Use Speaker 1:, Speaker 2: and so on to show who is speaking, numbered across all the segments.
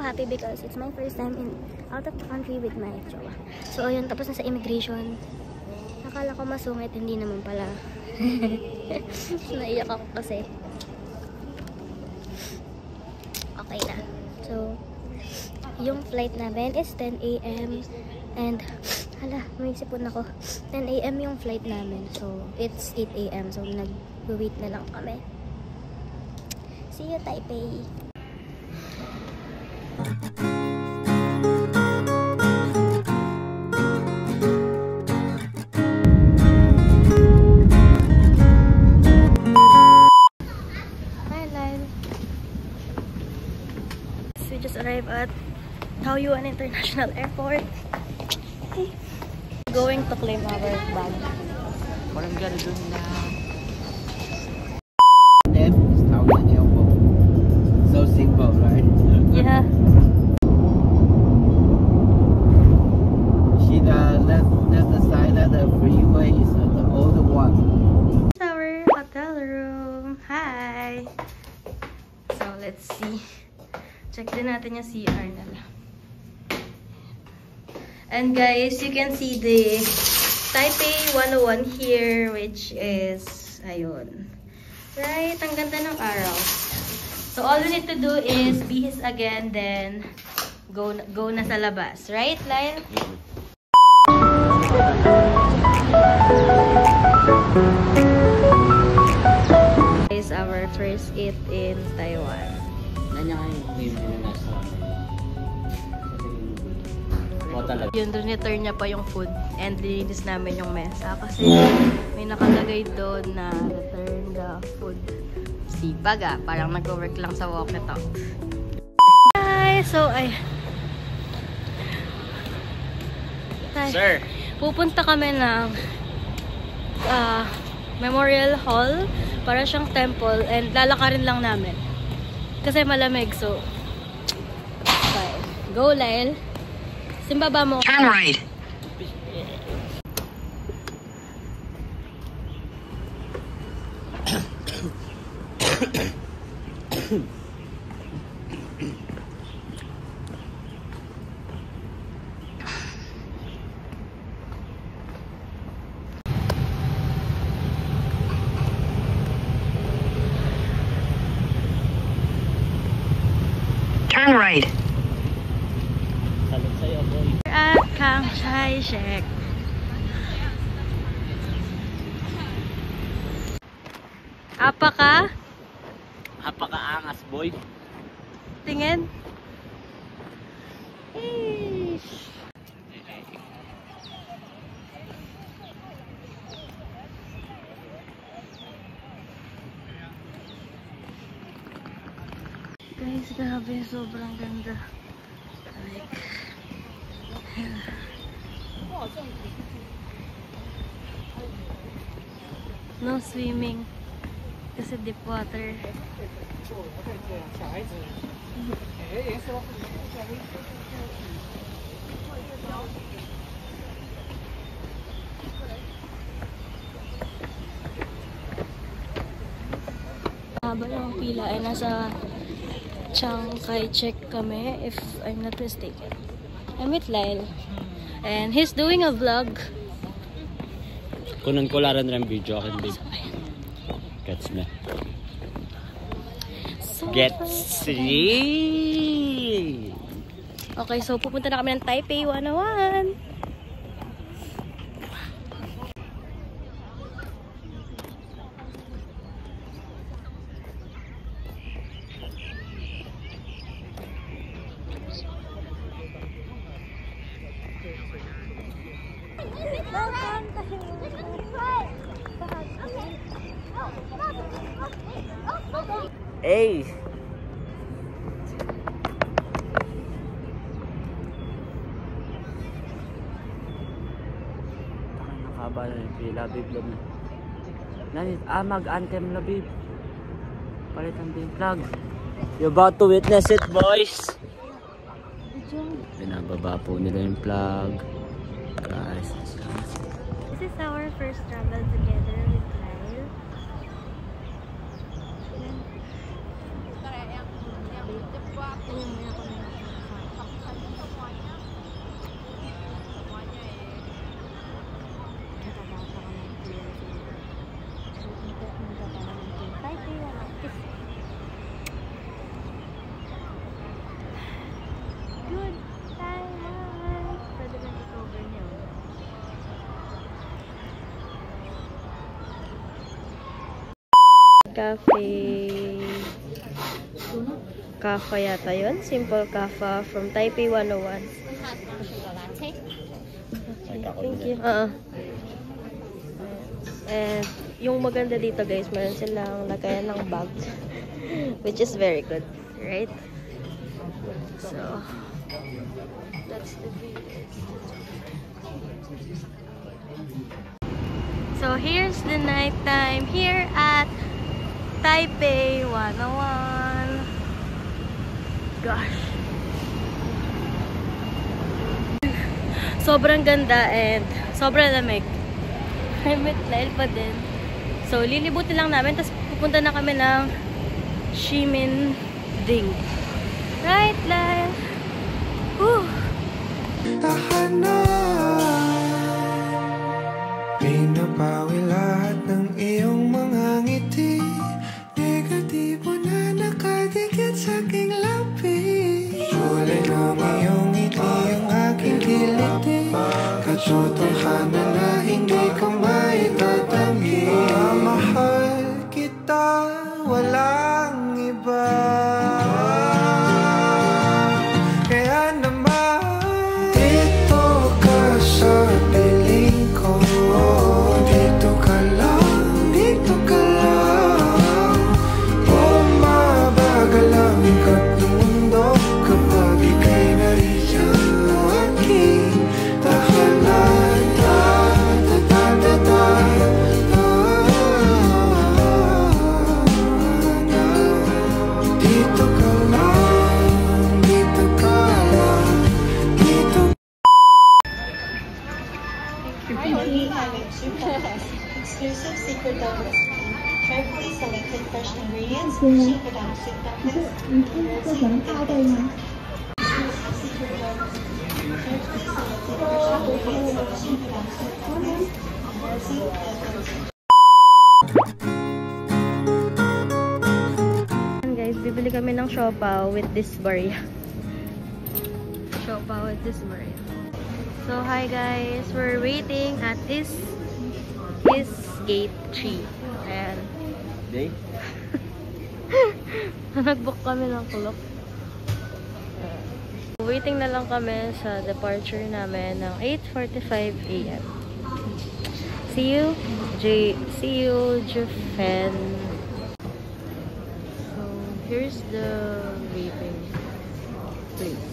Speaker 1: happy because it's my first time out of the country with my jowa. So ayun, tapos na sa immigration. Akala ko masungit, hindi naman pala. Naiyak ako kasi. Okay na. So, yung flight namin is 10 AM. And, hala, may sipon ako. 10 AM yung flight namin. So, it's 8 AM. So, nag-wait na lang kami. See you, Taipei! We just arrived at Taoyuan International Airport. Going to claim our bag.
Speaker 2: Parang gano'n doon na. So simple, right?
Speaker 1: Yeah.
Speaker 2: She left the side of the freeway is the old one.
Speaker 1: It's our hotel room. Hi. So let's see. Check din natin yung CR nila. And guys, you can see the Taipei 101 here, which is, ayun. Right? Ang ganda ng araw. So all we need to do is bihis again, then go na sa labas. Right, Lyle? This is our first eat in Taiwan. Yun, doon return niya pa yung food and dininis namin yung mesa kasi may nakalagay doon na return the food. Sipag ah, parang nag-work lang sa walk nito. Hi! So,
Speaker 2: Sir!
Speaker 1: Pupunta kami ng Memorial Hall para siyang temple and lalakarin lang namin. Kasi malamig, so okay. Go, Lyle! Simbaba mo.
Speaker 3: Turn right. Turn right.
Speaker 1: At Kang Chai Shek. Apaka?
Speaker 2: Apaka-angas, boy.
Speaker 1: Tingin. Eesh. Guys, grabe, sobrang ganda. Like, no swimming kasi deep water. Haba ng pila ay nasa Chiang Kai-shek kami, if I'm not mistaken. I'm with Lyle. And he's doing a vlog.
Speaker 2: Kunan ko laran rin video akin, babe. Gets me.
Speaker 1: So
Speaker 2: Gets me.
Speaker 1: okay, so pupunta na kami ng Taipei 101.
Speaker 2: Hey! Nakaba na yung pila, babe. Mag-anthem na, babe. Palitan din plug. You're about to witness it, boys! Binababa po nila yung plug. Guys,
Speaker 1: This is our first travel together with Lyle. Cafe. Kafa yata yun. Simple Kafa from Taipei 101. Thank you. And yung maganda dito guys, meron silang lagayan ng bags. Which is very good. Right? So, that's the view. So, here's the night time here at Taipei 101. Gosh. Sobrang ganda and sobrang lamig. I'm with Lyle pa din. So, lilibutin lang namin. Tapos, pupunta na kami ng Ximending. Right, Lyle? Whew!
Speaker 4: Pinapawi lahat ng iyong mga ngiti. Negatibo na nakadikit sa aking labi. Kulay ng iyong ngiti ang aking kiliti. Katotohanan na hindi ko maitatanggi. Mahal kita, walang iba. Kaya naman dito ka sa piling ko. Dito ka lang, dito ka lang. Bumabagal ang ikot ng mundo kapag ika'y nariyan na aking tahanan. Dito ka lang, dito ka lang, dito.
Speaker 5: Exclusive secret donuts. Carefully selected fresh ingredients, cheap without sweet
Speaker 1: Guys, bibili kami ng siopaw with this barya. Siopaw with this barya. So, hi guys. We're waiting at this gate 3. Ayan.
Speaker 2: Day?
Speaker 1: Nag-book kami ng clock. Waiting na lang kami sa departure namin ng 8:45 AM. See you, Japan. So, here's the waiting place.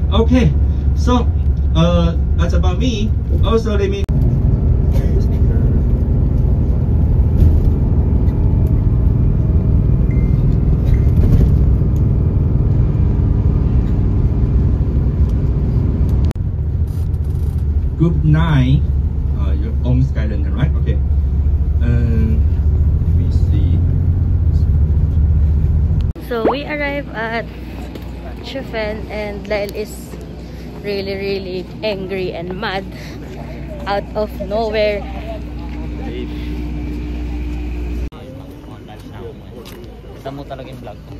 Speaker 6: Okay, so that's about me. Also, let me. Group 9, your own Sky Lantern, right? Okay. Let me see.
Speaker 1: So we arrive at Shifen and Lyle is really angry and mad out of nowhere.
Speaker 2: Kita mo talaga yung vlog ko.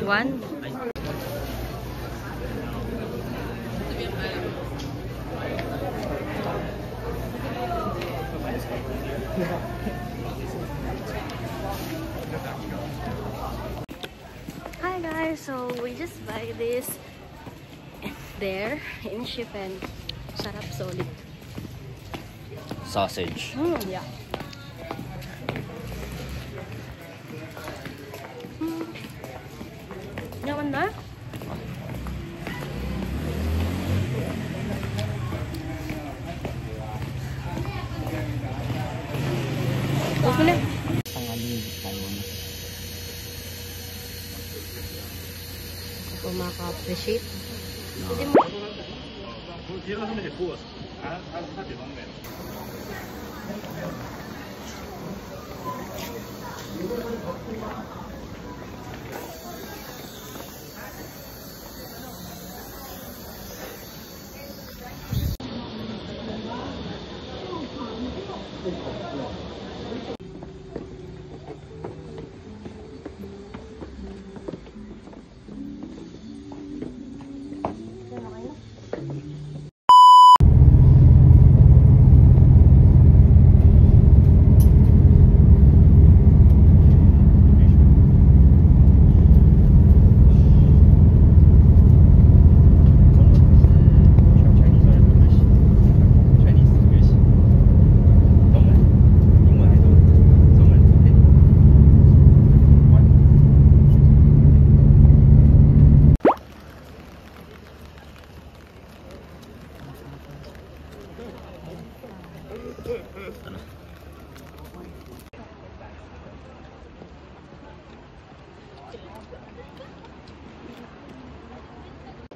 Speaker 1: One. Hi guys, so we just buy this there in Shifen. Sarap, solid.
Speaker 2: Sausage.
Speaker 1: Yeah. na. Okay na. Ako maka-appreciate. Pwede mo.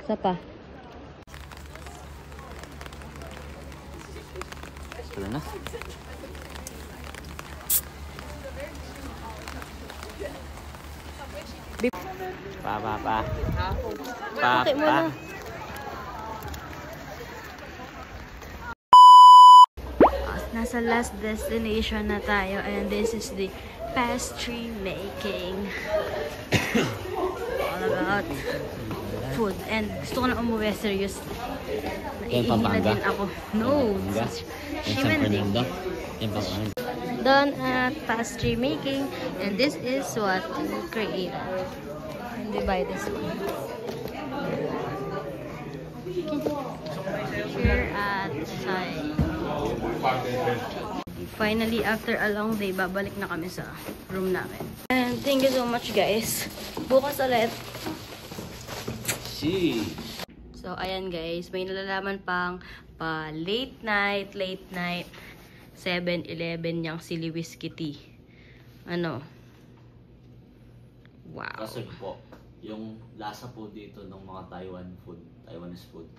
Speaker 1: Isa pa.
Speaker 2: Wala na. Pa.
Speaker 1: Okay mo na. Nasa last destination na tayo and this is the pastry making. All about food. And gusto ko na umuwi, serious. Naiihi na din ako. No. Shimending. Done at pastry making. And this is what we created. And we buy this one. Here at Shai. Finally, after a long day, babalik na kami sa room namin. And thank you so much, guys. Bukas ulit. So, ayan guys, may nalalaman pang late night, 7-Eleven niyang Silly Whiskey Tea. Ano? Wow.
Speaker 2: Kasi po, yung lasa po dito ng mga Taiwanese food.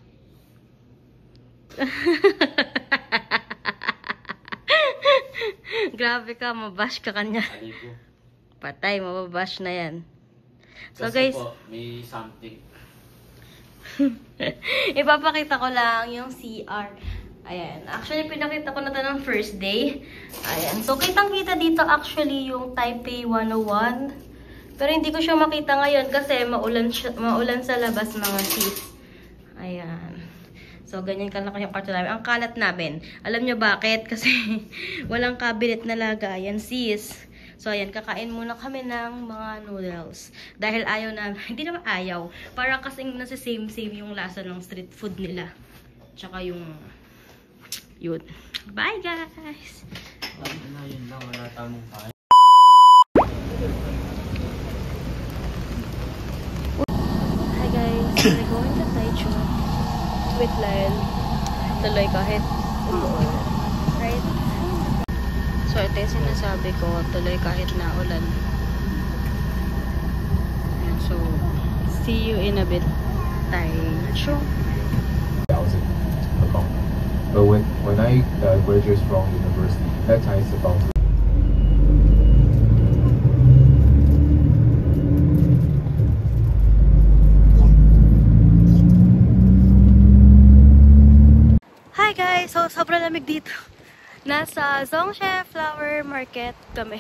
Speaker 1: Grabe ka, mabash ka kanya.
Speaker 2: Alay po.
Speaker 1: Patay, mababash na yan. So
Speaker 2: Kasi
Speaker 1: guys,
Speaker 2: po, may something.
Speaker 1: ipapakita ko lang yung CR. Ayan. Actually, pinakita ko na ito ng first day. Ayan. So, kitang-kita dito actually yung Taipei 101. Pero hindi ko siya makita ngayon kasi maulan sa labas mga sis. Ayan. So, ganyan kalaki yung kwarto namin. Ang kalat namin. Alam nyo bakit? Kasi walang cabinet na lagayan sis. So, ayan, kakain muna kami ng mga noodles. Dahil ayaw na, hindi naman ayaw. Parang kasing nasa same-same yung lasa ng street food nila. Tsaka yung, yun. Bye, guys!
Speaker 2: Yun lang, wala tamang kain.
Speaker 1: Hi, guys. We're going to Taichung. With Lyle. Tuloy kahit umuulan. Right? So, ito yung sinasabi ko, tuloy kahit na ulan. So, see you in a bit. Taichung.
Speaker 7: But when I graduated from university, that time is about to.
Speaker 1: Hi guys! So, sobrang lamig dito. Nasa Zhongshe Flower Market kami.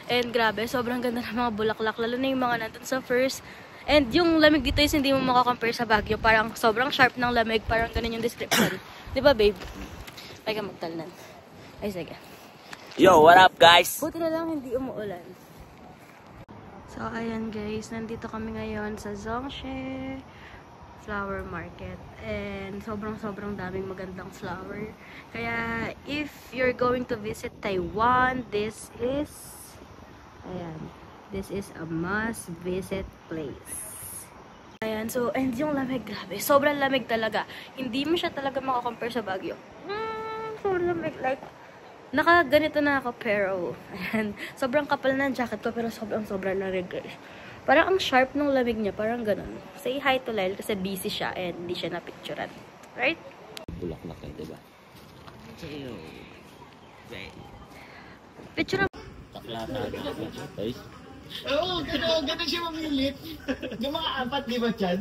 Speaker 1: And grabe, sobrang ganda ng mga bulaklak. Lalo na yung mga nandun sa first. And yung lamig dito is hindi mo makakompare sa Baguio. Parang sobrang sharp ng lamig. Parang ganun yung description. Diba babe? Ay ka magtalnan. Ay sige.
Speaker 2: Yo, what up guys?
Speaker 1: Buti na lang hindi umuulan. So ayan guys, nandito kami ngayon sa Zhongshe Flower Market. And sobrang daming magandang flower. Kaya if you're going to visit Taiwan, this is a must visit place. Ayan, so, and yung lamig, grabe. Sobrang lamig talaga. Hindi mo siya talaga makakompare sa Baguio. Sobrang lamig. Like, naka-ganito na ako, pero, ayan, sobrang kapal na ng jacket ko, pero sobrang lamig, guys. Parang ang sharp ng lamig niya, parang ganun. Say hi to Lyle kasi busy siya and hindi siya na-picturean. Right?
Speaker 2: Bulaklak yan, diba?
Speaker 1: Picture
Speaker 2: Takla na guys.
Speaker 8: Oo, gano'n siya mamilit. Yung mga apat, di ba dyan?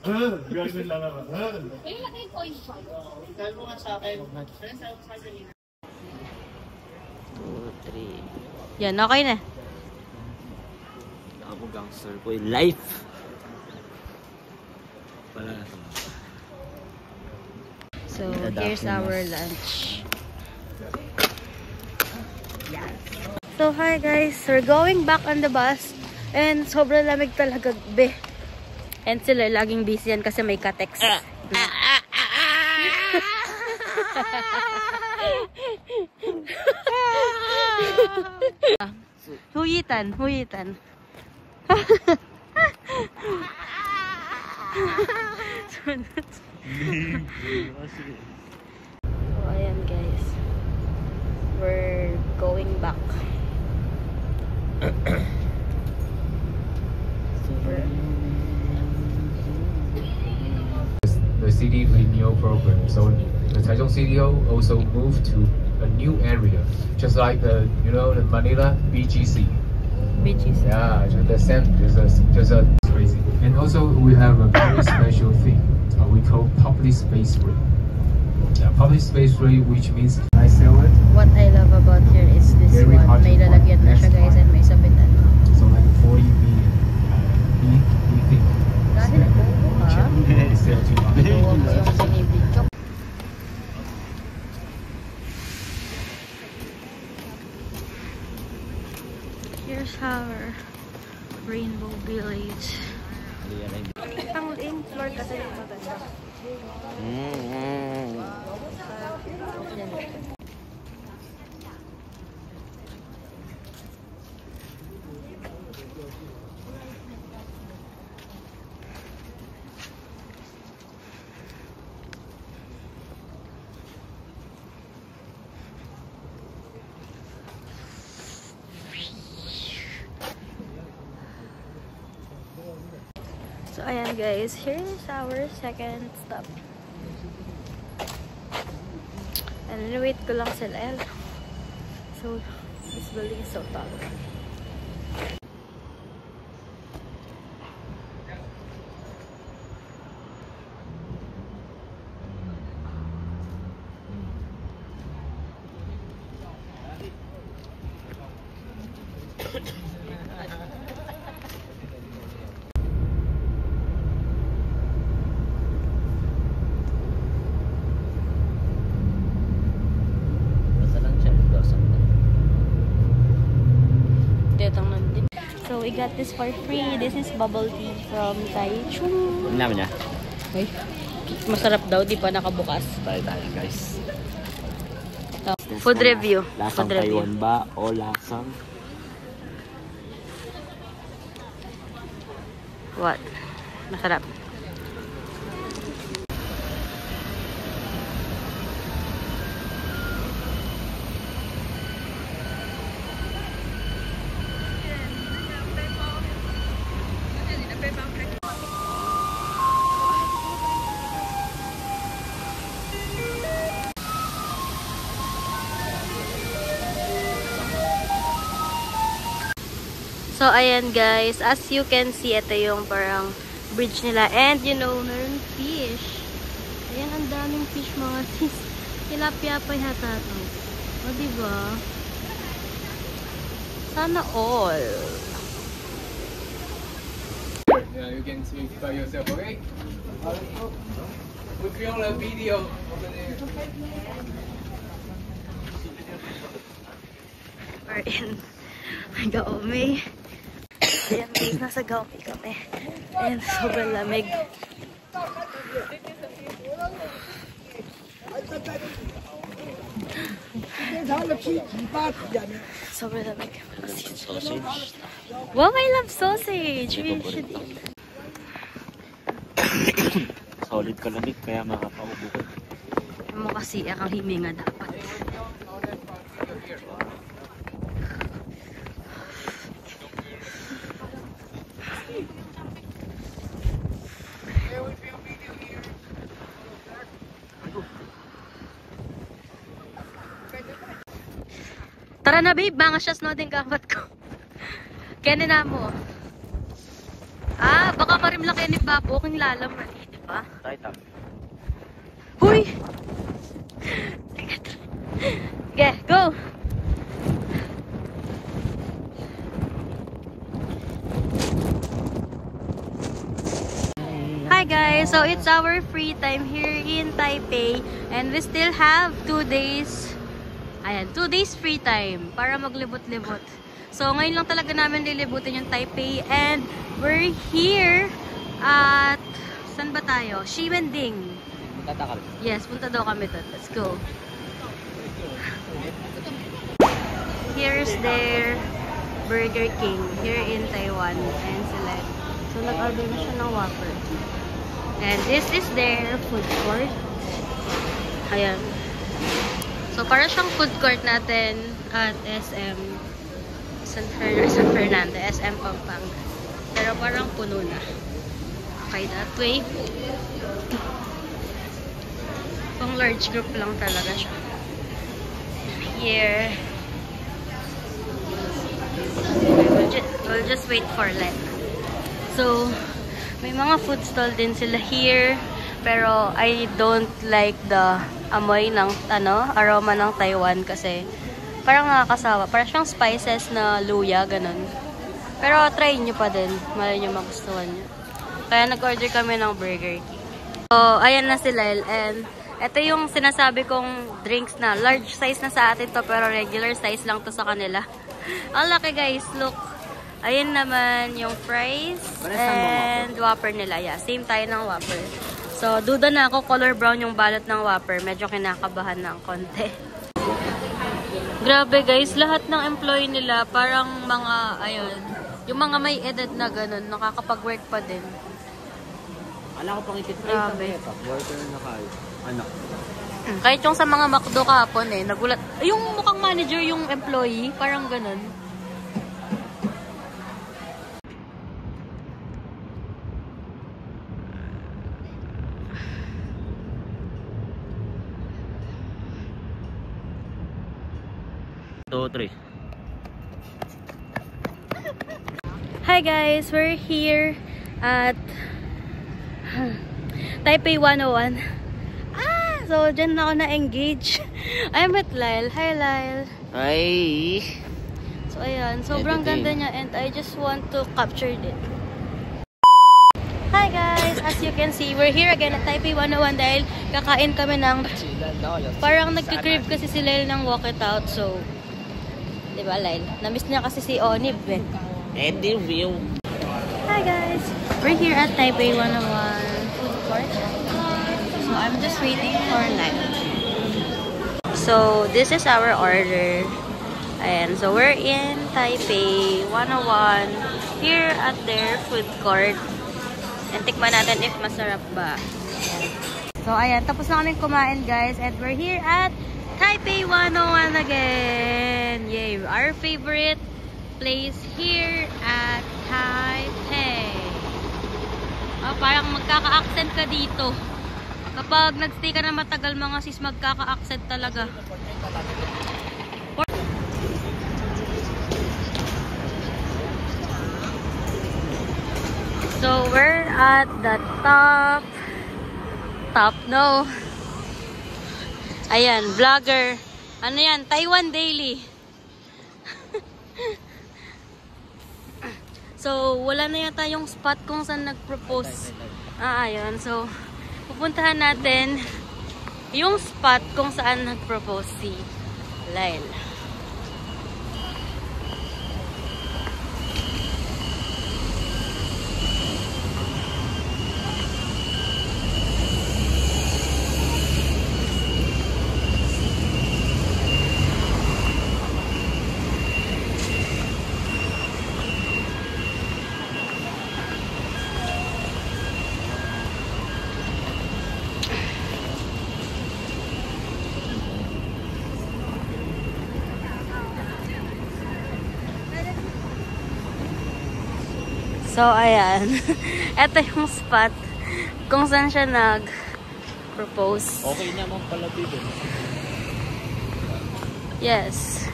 Speaker 8: Gano'n lang naman.
Speaker 5: May laki coin pa.
Speaker 8: Dahil mo nga sa akin. Friends, ako sa akin.
Speaker 2: 2, 3.
Speaker 1: Yan, okay na.
Speaker 2: Ako gangster ko in life. Wala na.
Speaker 1: So, here's our lunch. So, hi guys. We're going back on the bus. And sobrang lamig talaga, be. And sila laging busy yan kasi may katex. Huyitan. So, ayan guys. We're going back.
Speaker 7: The city renewal program. So the Taichung CDO also moved to a new area, just like the Manila BGC.
Speaker 1: BGC.
Speaker 7: Yeah, just the same, just a crazy. And also we have a very special thing. We call public space rate. Yeah, public space rate, which means I sell it.
Speaker 1: What I love about here is this
Speaker 7: Very
Speaker 1: one.
Speaker 7: hard to
Speaker 1: May lalagyan na siya guys and may sabitan.
Speaker 7: So like 40 million. We think.
Speaker 1: Dahil bobo ka.
Speaker 7: We sell too much.
Speaker 1: Bobo mo yung binibidyo. Here's our Rainbow Village. Ang in floor kasi yung maganda. So, ayan guys, here is our second stop. And wait ko lang sila. So, this building is so tall. So, we got this for free. This is bubble tea from Taichung.
Speaker 2: Ang namin niya.
Speaker 1: Okay. Masarap daw, di pa nakabukas.
Speaker 2: Tayo guys.
Speaker 1: So, food review.
Speaker 2: Lasang
Speaker 1: Food review.
Speaker 2: Taiwan ba o lasang?
Speaker 1: What? Masarap. So, ayan guys. As you can see, ito yung parang bridge nila. And, you know, meron fish. Ayan, ang daming fish mga sis. Tilapia pa yata ito. O, diba? Sana all.
Speaker 7: Yeah, you can see by yourself, okay? We film a video over there.
Speaker 1: We're in Gaomi. Ayan, nasa Gaomi kami. Ayan, sobrang lamig. Sobrang lamig.
Speaker 2: Sausage.
Speaker 1: Wow, I love sausage. We should eat.
Speaker 2: Solid kalamig, kaya makapaubo ko.
Speaker 9: Mo kasi ang himinga dapat. Tara na babe, banga siya snow din kapat ko. Kaya na mo. Baka marim lang kayo ni Babo kung lalaman eh, di ba?
Speaker 2: Try tap.
Speaker 9: Huy! Okay, go! Hi guys! So it's our free time here in Taipei and we still have 2 days. Ayan, 2 days free time para maglibot-libot. So ngayon lang talaga namin lilibutin yung Taipei and we're here at saan ba tayo? Ximending. Yes, punta daw kami doon. Let's go. Here's their Burger King here in Taiwan and sila. So nag-order na siya ng Whopper. And this is their food court. Ayan. So para siyang food court natin at SM San Fernando, SM Pampanga. Pero parang puno na. Okay, that way. Pang large group lang talaga siya. Here. We'll just wait for Len. So, may mga food stall din sila here. Pero I don't like the amoy ng aroma ng Taiwan kasi parang nakakasawa. Parang siyang spices na luya, ganun. Pero try nyo pa din. Malay nyo magustuhan nyo. Kaya nag-order kami ng Burger King. So, ayan na si Lyle. And ito yung sinasabi kong drinks na large size na sa atin to pero regular size lang to sa kanila. Ang laki guys, look. Ayan naman yung fries and Whopper nila. Yeah, same tayo ng Whopper. So, duda na ako, color brown yung balot ng Whopper. Medyo kinakabahan ng konti. Grabe guys, lahat ng employee nila parang mga, ayun, yung mga may edad na ganun, nakakapag-work pa din.
Speaker 2: Alam ko pang ititry ka. Worker na kayo. Anak.
Speaker 9: Kahit yung sa mga McDo kahapon eh, nagulat. Yung mukhang manager yung employee, parang ganun. Hi guys, we're here at Taipei 101. So dyan na ako na-engage. I'm with Lyle. Hi Lyle.
Speaker 2: Hi.
Speaker 9: So ayan, sobrang ganda niya and I just want to capture it. Hi guys, as you can see, we're here again at Taipei 101 dahil kakain kami ng parang nagka-crave kasi si Lyle ng walk it out. So diba Lyle? Na-miss niya kasi si Onib eh.
Speaker 2: View.
Speaker 9: Hi guys! We're here at Taipei 101 food court. So I'm just waiting for Lyle. So this is our order. And so we're in Taipei 101 here at their food court. And tikman natin if masarap ba. So ayan, tapos na kami kumain guys. And we're here at Taipei 101 again. Yay! Our favorite place here at Taipei. Parang magkaka-accent ka dito. Kapag nagstay ka na matagal mga sis, magkaka-accent talaga. So we're at the top no. Ayan, vlogger. Ano yan? Taiwan Daily. So, wala na yata yung spot kung saan nag-propose. Ayun. So, pupuntahan natin yung spot kung saan nag-propose si Lyle. So, ayan. Ito yung spot kung saan siya nag-propose.
Speaker 2: Okay naman pala dito.
Speaker 9: Yes.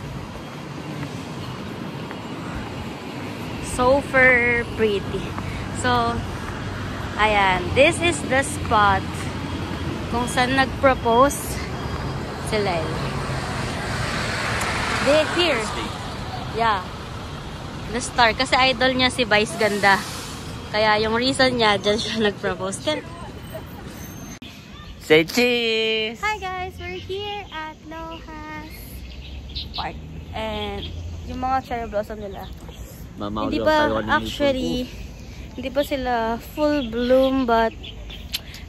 Speaker 9: So pretty. So, ayan. This is the spot kung saan nag-propose si Lyle. They here. Yeah. The star. Kasi idol niya si Vice Ganda. Kaya yung reason niya, dyan siya nag-propose.
Speaker 2: Say cheese!
Speaker 9: Hi guys! We're here at Lohas Park. And yung mga cherry blossom nila. Hindi pa actually, hindi pa sila full bloom, but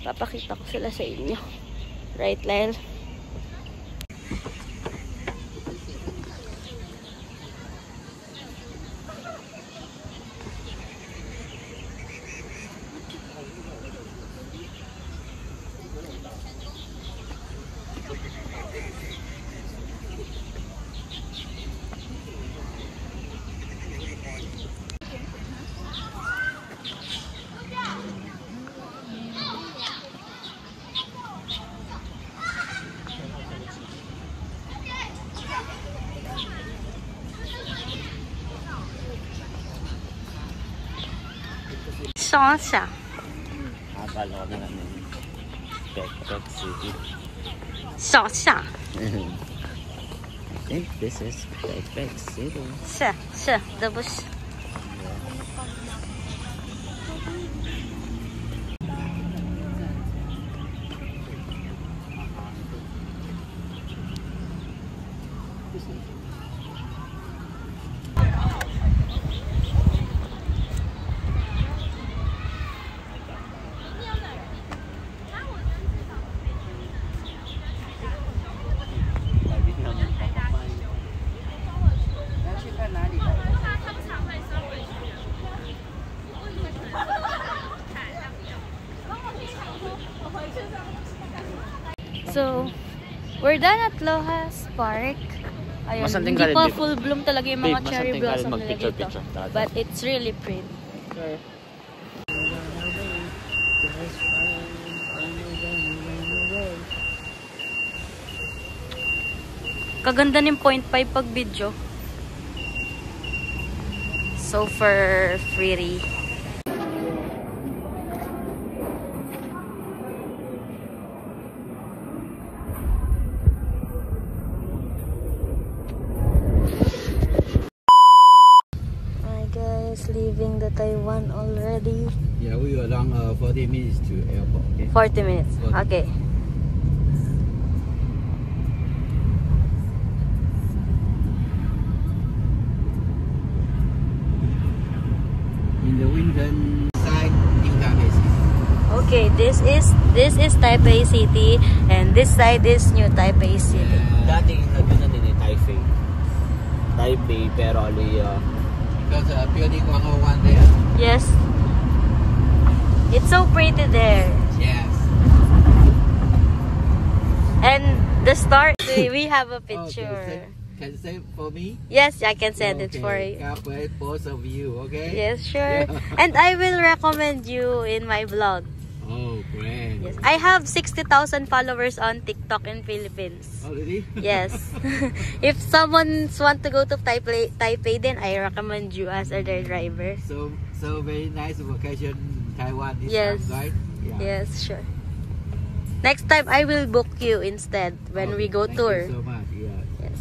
Speaker 9: papakita ko sila sa inyo. Right, Lyle? Siya.
Speaker 2: Akala ko na lang yung Backpack City.
Speaker 9: Siya.
Speaker 2: I think this is Backpack City.
Speaker 9: Siya. The bush. So, we're done at Lohas Park. Ayun, hindi pa full bloom talaga yung mga cherry blossom nila dito. But it's really pretty.
Speaker 2: Sure.
Speaker 9: Kaganda ng 0.5 pag video. So, for free. Leaving the Taiwan already.
Speaker 10: Yeah, we were around 40 minutes to airport. Okay?
Speaker 9: 40 minutes.
Speaker 10: 40.
Speaker 9: Okay.
Speaker 10: In the Windon side, New Taipei City.
Speaker 9: Okay, this is Taipei City, and this side is New Taipei City.
Speaker 2: Dating naguna din eh, Taipei, pero only
Speaker 10: because building 101 there.
Speaker 9: Yes. It's so pretty there.
Speaker 10: Yes.
Speaker 9: And the start, we have a picture.
Speaker 10: Okay, can you send for me?
Speaker 9: Yes, I can send it for you.
Speaker 10: God bless both of you, okay?
Speaker 9: Yes, sure. And I will recommend you in my vlog.
Speaker 10: Oh, great.
Speaker 9: Yes, I have 60,000 followers on TikTok in Philippines.
Speaker 10: Already?
Speaker 9: Yes. If someone want to go to Taipei, then I recommend you as their driver.
Speaker 10: So very nice vacation in Taiwan this
Speaker 9: yes.
Speaker 10: time, right? Yeah.
Speaker 9: Yes, sure. Next time I will book you instead when we go tour.
Speaker 10: Thank you so much. Yeah.
Speaker 9: Yes.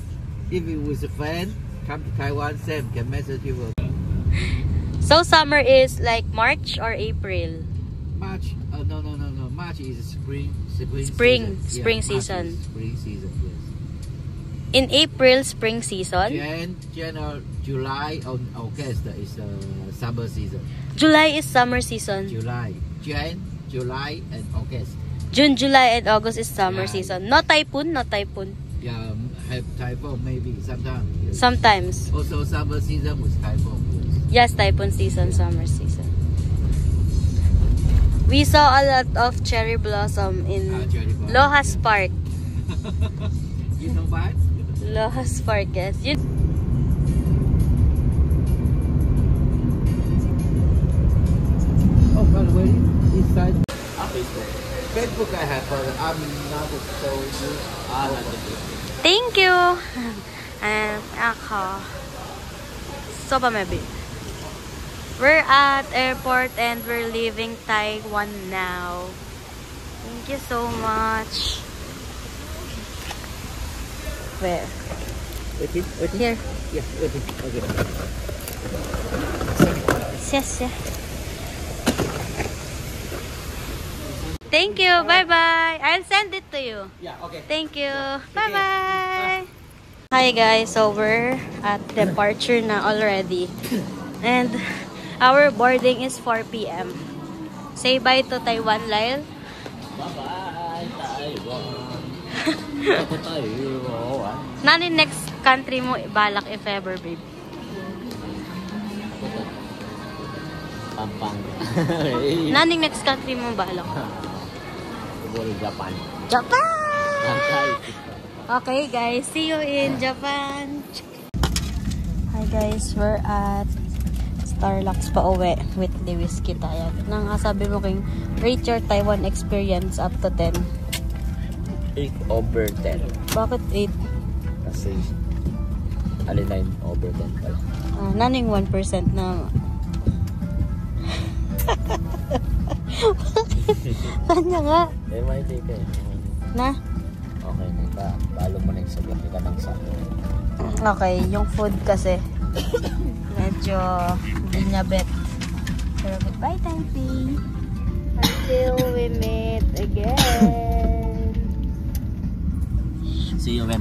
Speaker 10: If you with a friend come to Taiwan, Sam can message you.
Speaker 9: So summer is like March or April?
Speaker 10: March. No. March is spring season.
Speaker 9: Spring
Speaker 10: Yeah,
Speaker 9: season.
Speaker 10: Spring season, yes.
Speaker 9: In April, spring season.
Speaker 10: January, July, and August is summer season.
Speaker 9: July is summer season.
Speaker 10: July, and August.
Speaker 9: June, July, and August is summer season. No typhoon, no typhoon.
Speaker 10: Yeah, have typhoon maybe sometimes. Yes.
Speaker 9: Sometimes.
Speaker 10: Also summer season with typhoon.
Speaker 9: Yes, typhoon season, summer season. We saw a lot of cherry blossom in Lohas Park.
Speaker 10: You know what?
Speaker 9: Lohas Park, yes.
Speaker 10: Facebook I have, but I'm not so used.
Speaker 9: Thank you. Ako. So pa maybe. We're at airport and we're leaving Taiwan now. Thank you so much. Where?
Speaker 2: Wait.
Speaker 9: Here.
Speaker 2: Yeah, wait. Okay.
Speaker 9: Yes. Thank you. Bye-bye. I'll send it to you.
Speaker 2: Yeah, okay.
Speaker 9: Thank you. Bye-bye. Hi guys. So we're at departure na already. And our boarding is 4 p.m. Say bye to Taiwan, Lyle.
Speaker 2: Bye-bye, Taiwan.
Speaker 9: Nani next country mo balak if ever, babe?
Speaker 2: Pampanga.
Speaker 9: Nani next country mo balak?
Speaker 2: Siguro Japan.
Speaker 9: Japan! Okay guys, see you in Japan. Hi guys, we're at Starlux pa uwi with Lewis Kitayag. Nang sabi mo king rate your Taiwan experience up to 10.
Speaker 2: 8/10.
Speaker 9: Bakit 8?
Speaker 2: Kasi, 9/10 pala.
Speaker 9: Naning 1% na. Kanya nga.
Speaker 2: May take eh.
Speaker 9: Na?
Speaker 2: Okay na. Palo mo na yung sagot ka ng sakto.
Speaker 9: Okay, yung food kasi medyo hindi niya bet. Pero goodbye, Taipei. Until we meet again.
Speaker 2: See you when